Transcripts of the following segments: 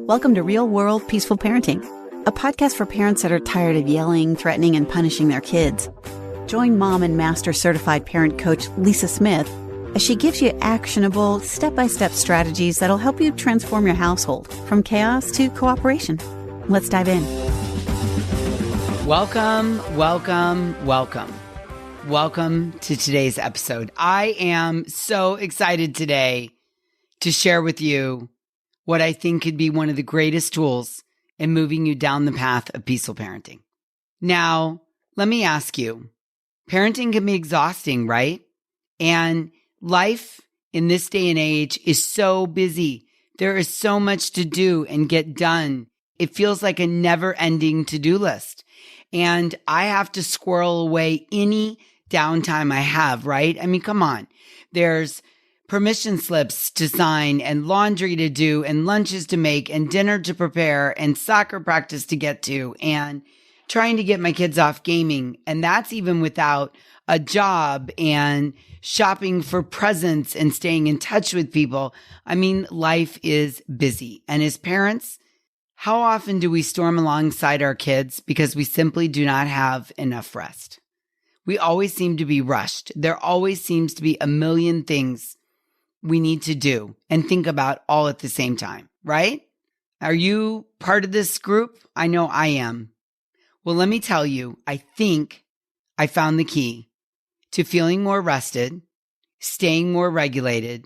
Welcome to Real World Peaceful Parenting, a podcast for parents that are tired of yelling, threatening, and punishing their kids. Join mom and master certified parent coach Lisa Smith as she gives you actionable, step-by-step strategies that'll help you transform your household from chaos to cooperation. Let's dive in. Welcome to today's episode. I am so excited today to share with you what I think could be one of the greatest tools in moving you down the path of peaceful parenting. Now, let me ask you, parenting can be exhausting, right? And life in this day and age is so busy. There is so much to do and get done. It feels like a never-ending to-do list. And I have to squirrel away any downtime I have, right? I mean, come on. There's permission slips to sign and laundry to do and lunches to make and dinner to prepare and soccer practice to get to and trying to get my kids off gaming. And that's even without a job and shopping for presents and staying in touch with people. I mean, life is busy. And as parents, how often do we storm alongside our kids because we simply do not have enough rest? We always seem to be rushed. There always seems to be a million things we need to do and think about all at the same time, right? Are you part of this group? I know I am. Well, let me tell you, I think I found the key to feeling more rested, staying more regulated,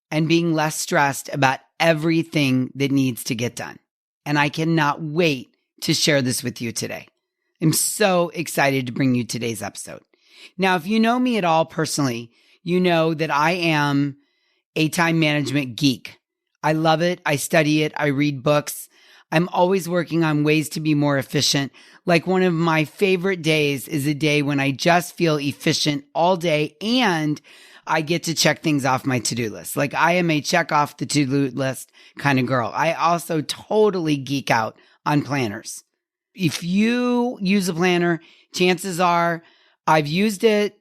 and being less stressed about everything that needs to get done. And I cannot wait to share this with you today. I'm so excited to bring you today's episode. Now, if you know me at all personally, you know that I am a time management geek. I love it. I study it. I read books. I'm always working on ways to be more efficient. Like one of my favorite days is a day when I just feel efficient all day and I get to check things off my to-do list. Like I am a check off the to-do list kind of girl. I also totally geek out on planners. If you use a planner, chances are I've used it.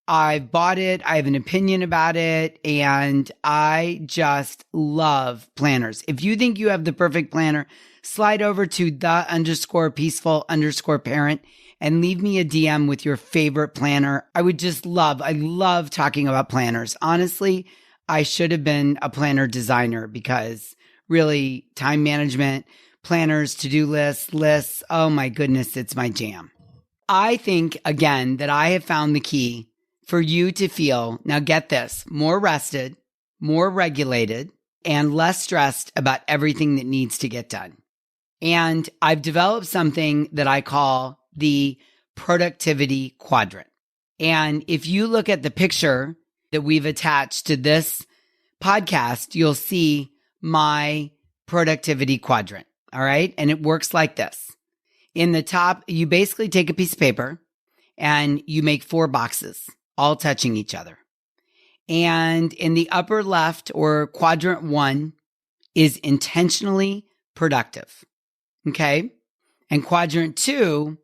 I've bought it. I have an opinion about it. And I just love planners. If you think you have the perfect planner, slide over to _peaceful_parent and leave me a DM with your favorite planner. I love talking about planners. Honestly, I should have been a planner designer because really time management, planners, to-do lists, oh my goodness, it's my jam. I think, again, that I have found the key for you to feel, now get this, more rested, more regulated, and less stressed about everything that needs to get done. And I've developed something that I call the Productivity Quadrant. And if you look at the picture that we've attached to this podcast, you'll see my Productivity Quadrant. All right. And it works like this. In the top, you basically take a piece of paper and you make 4 boxes, all touching each other. And in the upper left, or quadrant 1, is intentionally productive. Okay. And quadrant 2,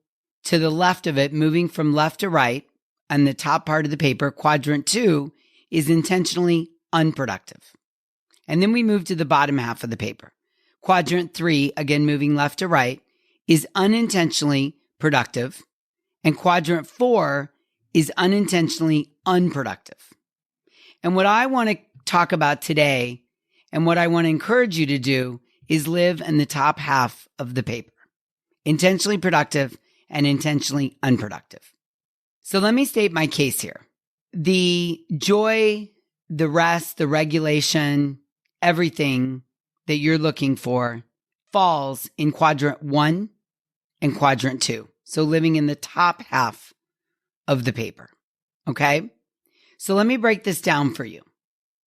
to the left of it, moving from left to right, on the top part of the paper, quadrant 2 is intentionally unproductive. And then we move to the bottom half of the paper. Quadrant 3, again, moving left to right, is unintentionally productive. And quadrant 4 is unintentionally unproductive. And what I want to talk about today and what I want to encourage you to do is live in the top half of the paper, intentionally productive and intentionally unproductive. So let me state my case here. The joy, the rest, the regulation, everything that you're looking for falls in quadrant 1 and quadrant 2. So living in the top half of the paper. Okay. So let me break this down for you.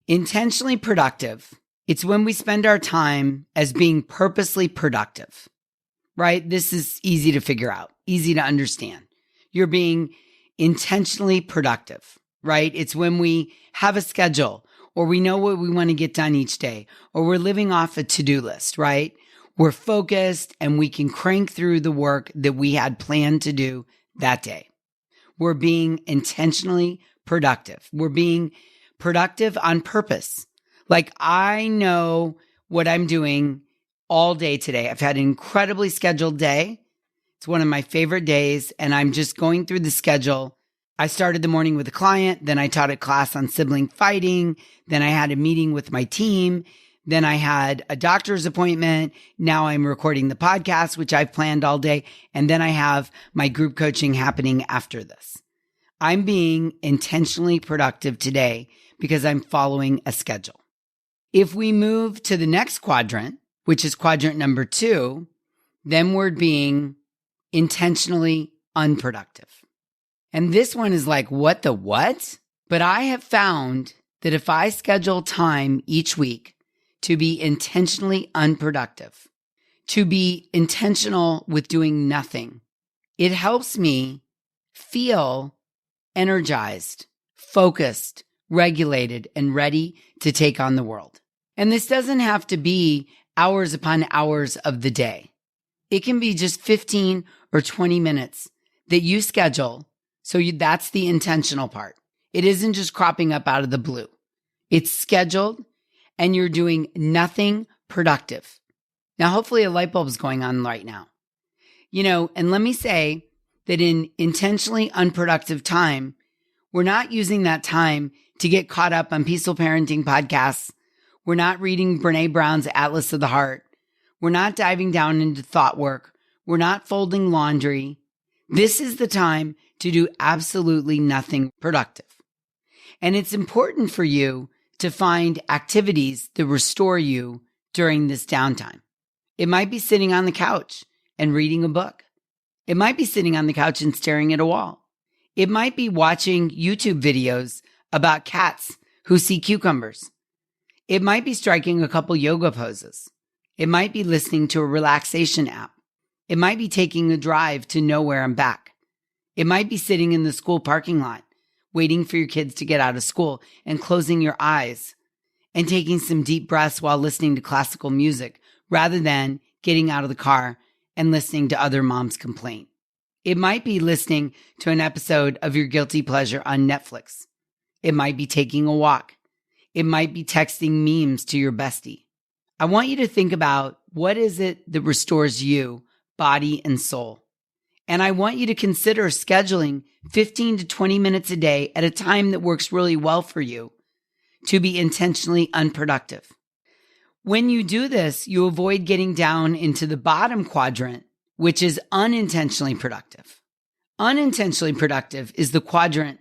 Intentionally productive. It's when we spend our time as being purposely productive, right? This is easy to figure out, easy to understand. You're being intentionally productive, right? It's when we have a schedule or we know what we want to get done each day, or we're living off a to-do list, right? We're focused and we can crank through the work that we had planned to do that day. We're being intentionally productive. We're being productive on purpose. Like I know what I'm doing all day today. I've had an incredibly scheduled day. It's one of my favorite days, and I'm just going through the schedule. I started the morning with a client, then I taught a class on sibling fighting, then I had a meeting with my team, then I had a doctor's appointment. Now I'm recording the podcast, which I've planned all day, and then I have my group coaching happening after this. I'm being intentionally productive today because I'm following a schedule. If we move to the next quadrant, which is quadrant number 2, then we're being intentionally unproductive. And this one is like, what the what? But I have found that if I schedule time each week to be intentionally unproductive, to be intentional with doing nothing, it helps me feel energized, focused, regulated, and ready to take on the world. And this doesn't have to be hours upon hours of the day. It can be just 15 or 20 minutes that you schedule. So that's the intentional part. It isn't just cropping up out of the blue. It's scheduled and you're doing nothing productive. Now, hopefully a light bulb is going on right now. And let me say that in intentionally unproductive time, we're not using that time to get caught up on peaceful parenting podcasts. We're not reading Brene Brown's Atlas of the Heart. We're not diving down into thought work. We're not folding laundry. This is the time to do absolutely nothing productive. And it's important for you to find activities that restore you during this downtime. It might be sitting on the couch and reading a book. It might be sitting on the couch and staring at a wall. It might be watching YouTube videos about cats who see cucumbers. It might be striking a couple yoga poses. It might be listening to a relaxation app. It might be taking a drive to nowhere and back. It might be sitting in the school parking lot, waiting for your kids to get out of school and closing your eyes and taking some deep breaths while listening to classical music rather than getting out of the car and listening to other moms complain. It might be listening to an episode of your guilty pleasure on Netflix. It might be taking a walk. It might be texting memes to your bestie. I want you to think about what is it that restores you, body and soul. And I want you to consider scheduling 15 to 20 minutes a day at a time that works really well for you to be intentionally unproductive. When you do this, you avoid getting down into the bottom quadrant, which is unintentionally productive. Unintentionally productive is the quadrant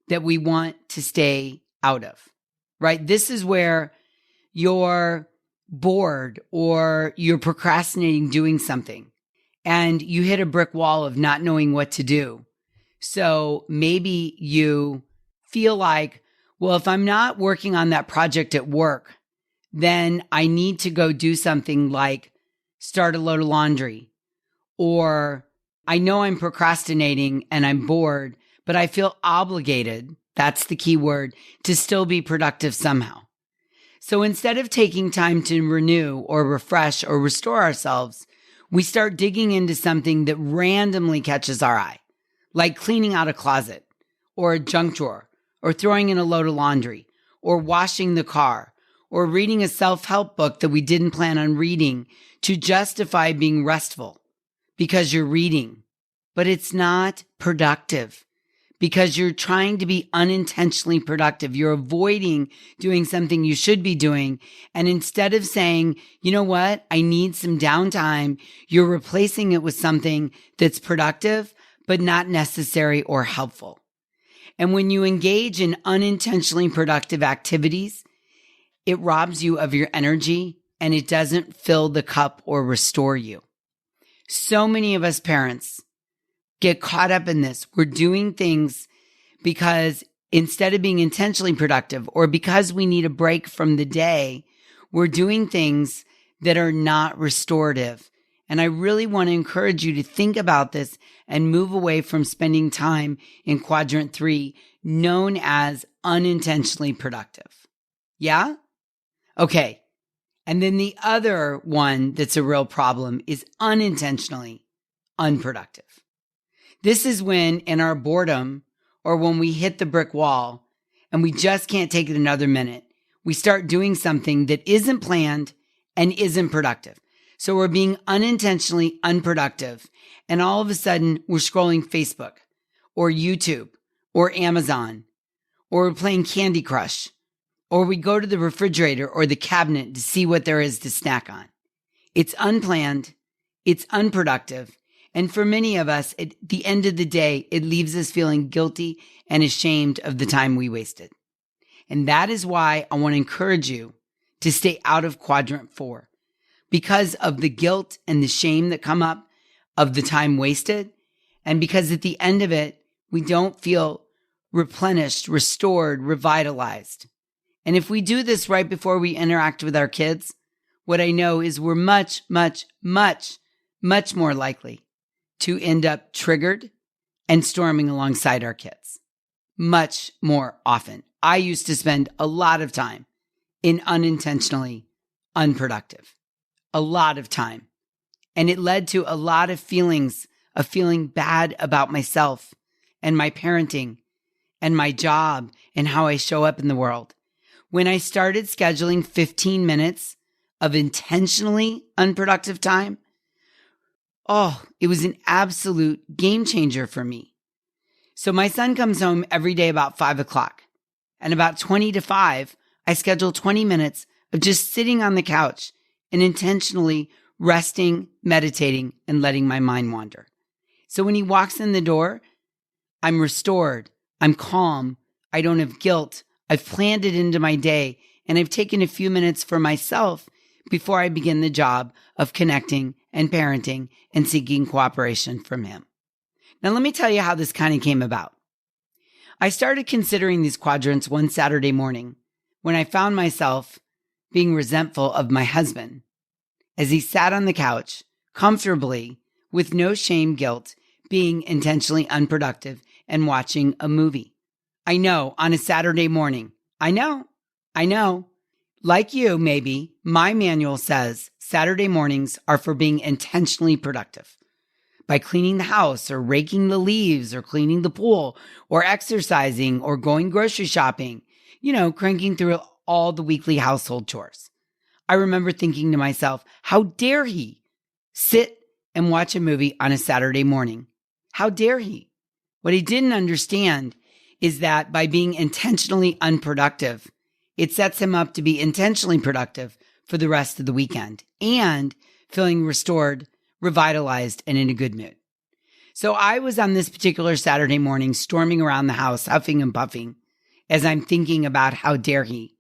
that we want to stay out of, right? This is where you're bored or you're procrastinating doing something and you hit a brick wall of not knowing what to do. So maybe you feel like, well, if I'm not working on that project at work, then I need to go do something like start a load of laundry. Or I know I'm procrastinating and I'm bored, but I feel obligated, that's the key word, to still be productive somehow. So instead of taking time to renew or refresh or restore ourselves, we start digging into something that randomly catches our eye, like cleaning out a closet or a junk drawer or throwing in a load of laundry or washing the car or reading a self-help book that we didn't plan on reading to justify being restful because you're reading. But it's not productive because you're trying to be unintentionally productive. You're avoiding doing something you should be doing. And instead of saying, you know what, I need some downtime, you're replacing it with something that's productive, but not necessary or helpful. And when you engage in unintentionally productive activities, it robs you of your energy and it doesn't fill the cup or restore you. So many of us parents get caught up in this. We're doing things because instead of being intentionally productive or because we need a break from the day, we're doing things that are not restorative. And I really want to encourage you to think about this and move away from spending time in quadrant 3, known as unintentionally productive. Yeah? Okay. And then the other one that's a real problem is unintentionally unproductive. This is when in our boredom or when we hit the brick wall and we just can't take it another minute, we start doing something that isn't planned and isn't productive. So we're being unintentionally unproductive. And all of a sudden, we're scrolling Facebook or YouTube or Amazon, or we're playing Candy Crush, or we go to the refrigerator or the cabinet to see what there is to snack on. It's unplanned. It's unproductive. And for many of us, at the end of the day, it leaves us feeling guilty and ashamed of the time we wasted. And that is why I want to encourage you to stay out of quadrant 4, because of the guilt and the shame that come up of the time wasted. And because at the end of it, we don't feel replenished, restored, revitalized. And if we do this right before we interact with our kids, what I know is we're much, much, much, much more likely to end up triggered and storming alongside our kids. Much more often. I used to spend a lot of time in unintentionally unproductive. A lot of time. And it led to a lot of feelings of feeling bad about myself and my parenting and my job and how I show up in the world. When I started scheduling 15 minutes of intentionally unproductive time, it was an absolute game changer for me. So my son comes home every day about 5 o'clock. And about 20 to 5, I schedule 20 minutes of just sitting on the couch and intentionally resting, meditating, and letting my mind wander. So when he walks in the door, I'm restored. I'm calm. I don't have guilt. I've planned it into my day, and I've taken a few minutes for myself before I begin the job of connecting and parenting and seeking cooperation from him. Now, let me tell you how this kind of came about. I started considering these quadrants one Saturday morning when I found myself being resentful of my husband as he sat on the couch comfortably with no shame, guilt, being intentionally unproductive and watching a movie. I know, on a Saturday morning. I know. Like you, maybe, my manual says Saturday mornings are for being intentionally productive. By cleaning the house or raking the leaves or cleaning the pool or exercising or going grocery shopping, cranking through all the weekly household chores. I remember thinking to myself, how dare he sit and watch a movie on a Saturday morning? How dare he? What he didn't understand is that by being intentionally unproductive, it sets him up to be intentionally productive for the rest of the weekend and feeling restored, revitalized, and in a good mood. So I was on this particular Saturday morning storming around the house, huffing and puffing, as I'm thinking about how dare he.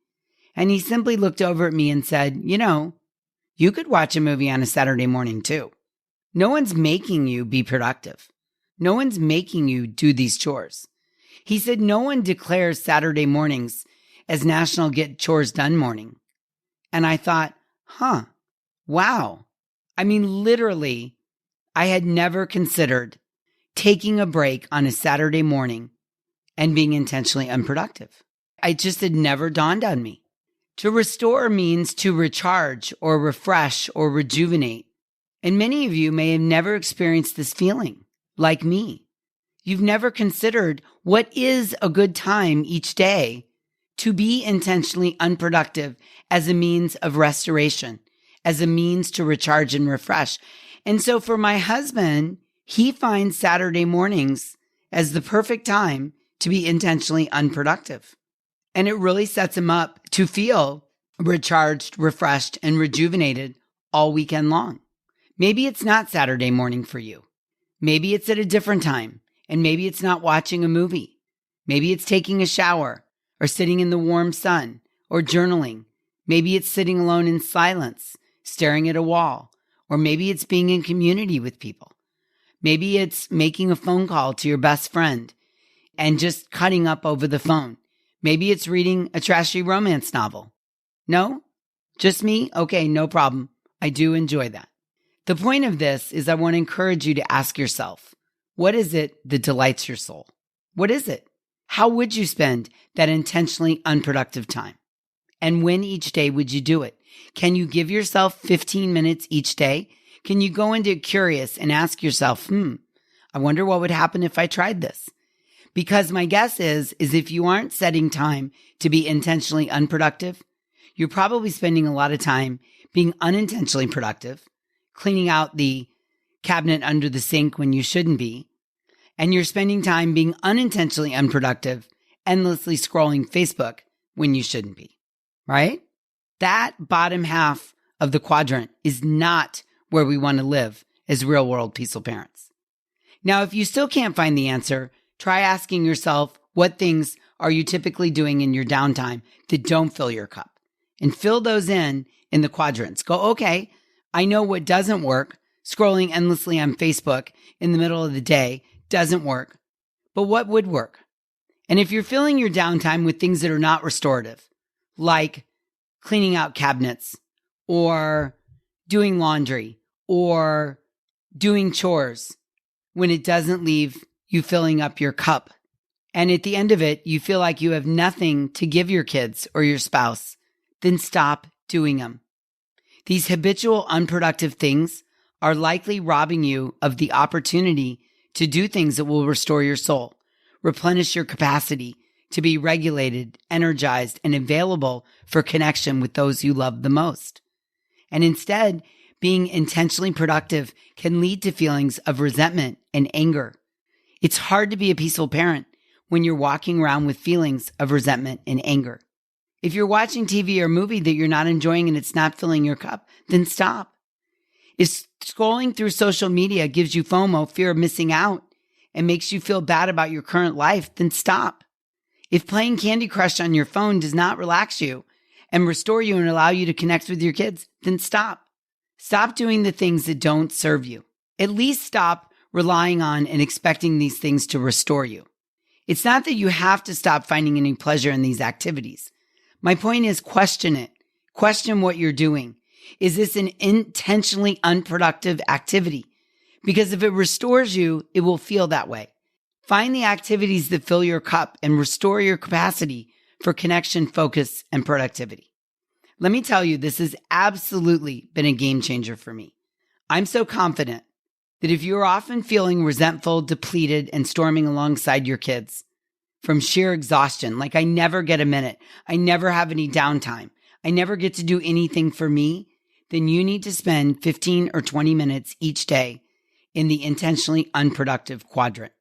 And he simply looked over at me and said, you could watch a movie on a Saturday morning too. No one's making you be productive. No one's making you do these chores. He said, no one declares Saturday mornings as National Get Chores Done morning. And I thought, wow. I mean, literally, I had never considered taking a break on a Saturday morning and being intentionally unproductive. It just had never dawned on me. To restore means to recharge or refresh or rejuvenate. And many of you may have never experienced this feeling, like me. You've never considered what is a good time each day to be intentionally unproductive as a means of restoration, as a means to recharge and refresh. And so for my husband, he finds Saturday mornings as the perfect time to be intentionally unproductive. And it really sets him up to feel recharged, refreshed, and rejuvenated all weekend long. Maybe it's not Saturday morning for you. Maybe it's at a different time. And maybe it's not watching a movie. Maybe it's taking a shower or sitting in the warm sun or journaling. Maybe it's sitting alone in silence, staring at a wall. Or maybe it's being in community with people. Maybe it's making a phone call to your best friend and just cutting up over the phone. Maybe it's reading a trashy romance novel. No? Just me? Okay, no problem. I do enjoy that. The point of this is I want to encourage you to ask yourself, what is it that delights your soul? What is it? How would you spend that intentionally unproductive time? And when each day would you do it? Can you give yourself 15 minutes each day? Can you go into curious and ask yourself, I wonder what would happen if I tried this? Because my guess is if you aren't setting time to be intentionally unproductive, you're probably spending a lot of time being unintentionally productive cleaning out the cabinet under the sink when you shouldn't be, and you're spending time being unintentionally unproductive, endlessly scrolling Facebook when you shouldn't be, right? That bottom half of the quadrant is not where we want to live as real-world peaceful parents. Now, if you still can't find the answer, try asking yourself, what things are you typically doing in your downtime that don't fill your cup? And fill those in the quadrants. Go, okay, I know what doesn't work. Scrolling endlessly on Facebook in the middle of the day doesn't work. But what would work? And if you're filling your downtime with things that are not restorative, like cleaning out cabinets or doing laundry or doing chores, when it doesn't leave you filling up your cup, and at the end of it, you feel like you have nothing to give your kids or your spouse, then stop doing them. These habitual unproductive things are likely robbing you of the opportunity to do things that will restore your soul, replenish your capacity to be regulated, energized, and available for connection with those you love the most. And instead, being intentionally productive can lead to feelings of resentment and anger. It's hard to be a peaceful parent when you're walking around with feelings of resentment and anger. If you're watching TV or a movie that you're not enjoying and it's not filling your cup, then stop. If scrolling through social media gives you FOMO, fear of missing out, and makes you feel bad about your current life, then stop. If playing Candy Crush on your phone does not relax you and restore you and allow you to connect with your kids, then stop. Stop doing the things that don't serve you. At least stop relying on and expecting these things to restore you. It's not that you have to stop finding any pleasure in these activities. My point is, question it. Question what you're doing. Is this an intentionally unproductive activity? Because if it restores you, it will feel that way. Find the activities that fill your cup and restore your capacity for connection, focus, and productivity. Let me tell you, this has absolutely been a game changer for me. I'm so confident that if you're often feeling resentful, depleted, and storming alongside your kids from sheer exhaustion, like I never get a minute, I never have any downtime, I never get to do anything for me, then you need to spend 15 or 20 minutes each day in the intentionally unproductive quadrant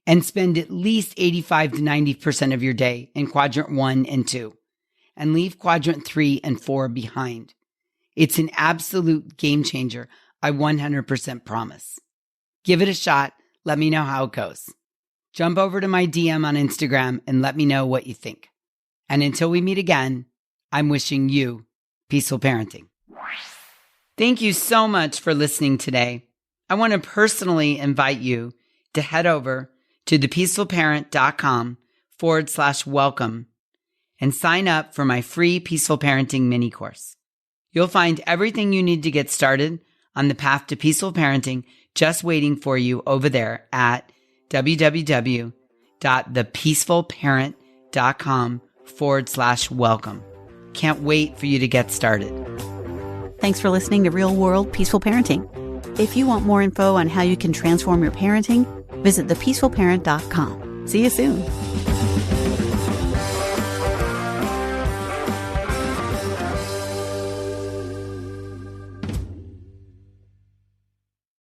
and spend at least 85 to 90% of your day in quadrant 1 and 2 and leave quadrant 3 and 4 behind. It's an absolute game changer. I 100% promise. Give it a shot. Let me know how it goes. Jump over to my DM on Instagram and let me know what you think. And until we meet again, I'm wishing you peaceful parenting. Thank you so much for listening today. I want to personally invite you to head over to thepeacefulparent.com/welcome and sign up for my free Peaceful Parenting mini course. You'll find everything you need to get started on the path to peaceful parenting just waiting for you over there at www.thepeacefulparent.com/welcome. Can't wait for you to get started. Thanks for listening to Real World Peaceful Parenting. If you want more info on how you can transform your parenting, visit thepeacefulparent.com. See you soon.